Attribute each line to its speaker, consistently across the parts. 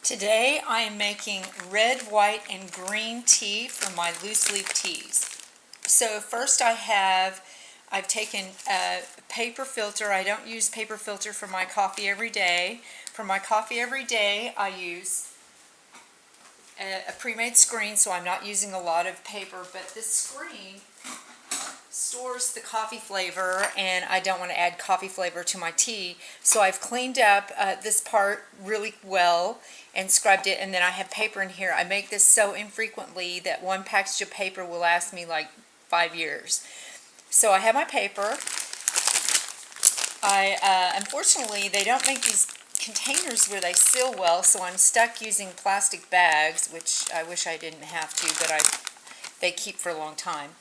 Speaker 1: Today I am making red, white, and green tea for my loose leaf teas. So first I've taken a paper filter. I don't use paper filter for my coffee every day. For my coffee every day I use a pre-made screen, so I'm not using a lot of paper, but this screen stores the coffee flavor and I don't want to add coffee flavor to my tea. So I've cleaned up this part really well and scrubbed it, and then I have paper in here. I make this so infrequently that one package of paper will last me like 5 years. So I have my paper. Unfortunately they don't make these containers where they seal well, so I'm stuck using plastic bags, which I wish I didn't have to, but they keep for a long time.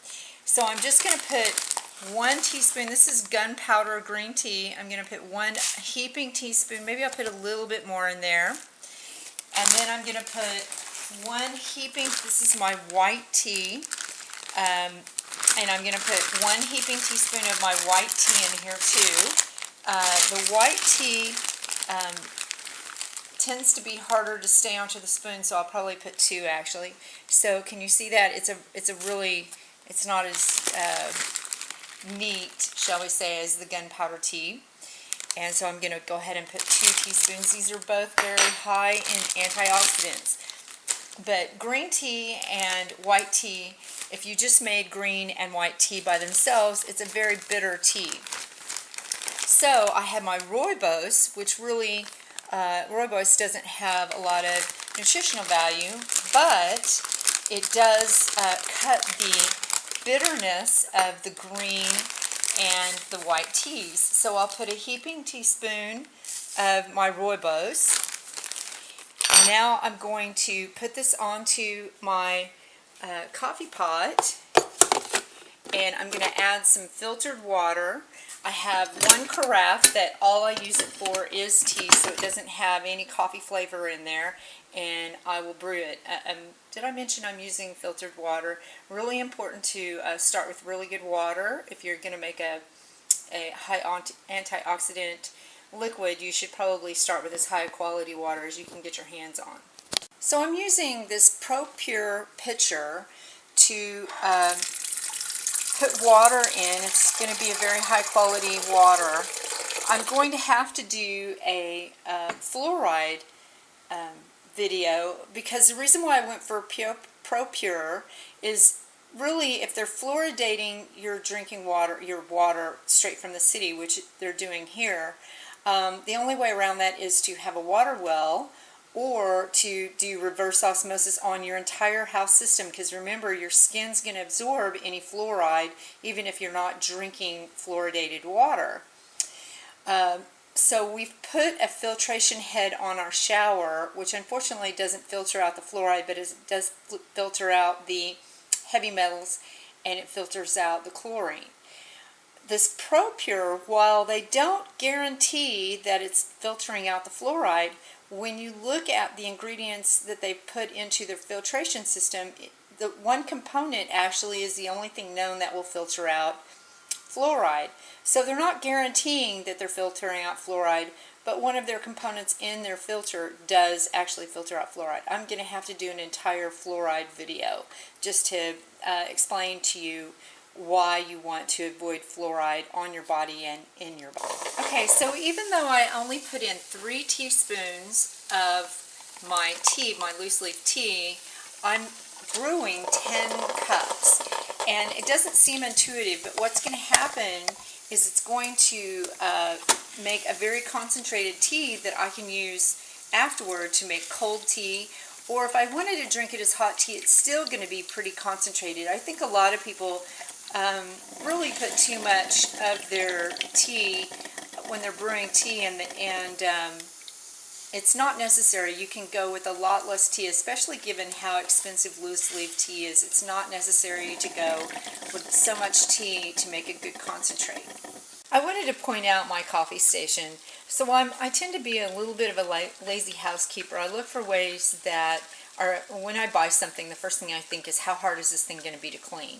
Speaker 1: So I'm just going to put 1 teaspoon, this is gunpowder green tea. I'm going to put 1 heaping teaspoon, maybe I'll put a little bit more in there. And then I'm going to put 1 heaping, this is my white tea, and I'm going to put 1 heaping teaspoon of my white tea in here too. The white tea tends to be harder to stay onto the spoon, so I'll probably put 2 actually. So can you see that? It's not as neat, shall we say, as the gunpowder tea. And so I'm going to go ahead and put 2 teaspoons. These are both very high in antioxidants. But green tea and white tea, if you just made green and white tea by themselves, it's a very bitter tea. So I have my rooibos, which really, rooibos doesn't have a lot of nutritional value, but it does cut the bitterness of the green and the white teas. So I'll put a heaping teaspoon of my rooibos. Now I'm going to put this onto my coffee pot, and I'm going to add some filtered water. I have 1 carafe that all I use it for is tea, so it doesn't have any coffee flavor in there, and I will brew it. Did I mention I'm using filtered water? Really important to start with really good water. If you're going to make a high antioxidant liquid, you should probably start with as high quality water as you can get your hands on. So I'm using this Pro Pure pitcher to put water in. It's going to be a very high quality water. I'm going to have to do a fluoride video, because the reason why I went for Pro Pure is really if they're fluoridating your drinking water, your water straight from the city, which they're doing here, the only way around that is to have a water well or to do reverse osmosis on your entire house system, because remember, your skin's going to absorb any fluoride even if you're not drinking fluoridated water. So we've put a filtration head on our shower, which unfortunately doesn't filter out the fluoride, but it does filter out the heavy metals, and it filters out the chlorine. This Pro Pure, while they don't guarantee that it's filtering out the fluoride, when you look at the ingredients that they put into their filtration system, the one component actually is the only thing known that will filter out fluoride. So they're not guaranteeing that they're filtering out fluoride, but one of their components in their filter does actually filter out fluoride. I'm going to have to do an entire fluoride video just to explain to you why you want to avoid fluoride on your body and in your body. Okay, so even though I only put in 3 teaspoons of my tea, my loose leaf tea, I'm brewing 10 cups. And it doesn't seem intuitive, but what's going to happen is it's going to make a very concentrated tea that I can use afterward to make cold tea, or if I wanted to drink it as hot tea, it's still going to be pretty concentrated. I think a lot of people really put too much of their tea when they're brewing tea, and it's not necessary. You can go with a lot less tea, especially given how expensive loose leaf tea is. It's not necessary to go with so much tea to make a good concentrate. I wanted to point out my coffee station. So I tend to be a little bit of a lazy housekeeper. I look for ways that are, when I buy something, the first thing I think is how hard is this thing going to be to clean?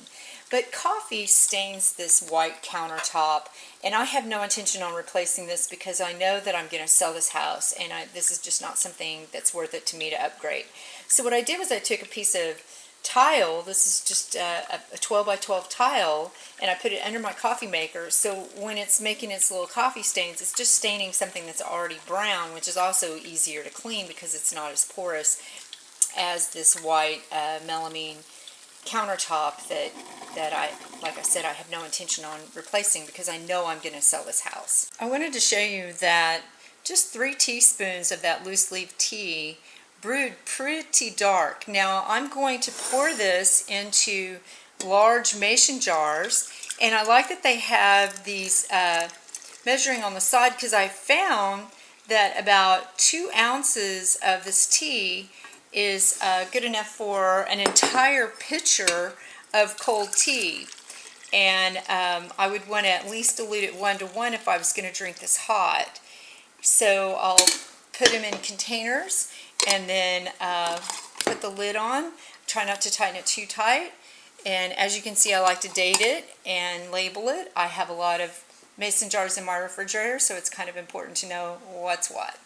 Speaker 1: But coffee stains this white countertop, and I have no intention on replacing this because I know that I'm going to sell this house, and this is just not something that's worth it to me to upgrade. So what I did was I took a piece of tile, this is just a 12 by 12 tile, and I put it under my coffee maker, so when it's making its little coffee stains, it's just staining something that's already brown, which is also easier to clean because it's not as porous as this white melamine countertop that I, like I said, I have no intention on replacing because I know I'm going to sell this house. I wanted to show you that just 3 teaspoons of that loose leaf tea brewed pretty dark. Now I'm going to pour this into large mason jars, and I like that they have these measuring on the side because I found that about 2 ounces of this tea is good enough for an entire pitcher of cold tea. And I would want to at least dilute it 1 to 1 if I was going to drink this hot. So I'll put them in containers and then put the lid on. Try not to tighten it too tight. And as you can see, I like to date it and label it. I have a lot of mason jars in my refrigerator, so it's kind of important to know what's what.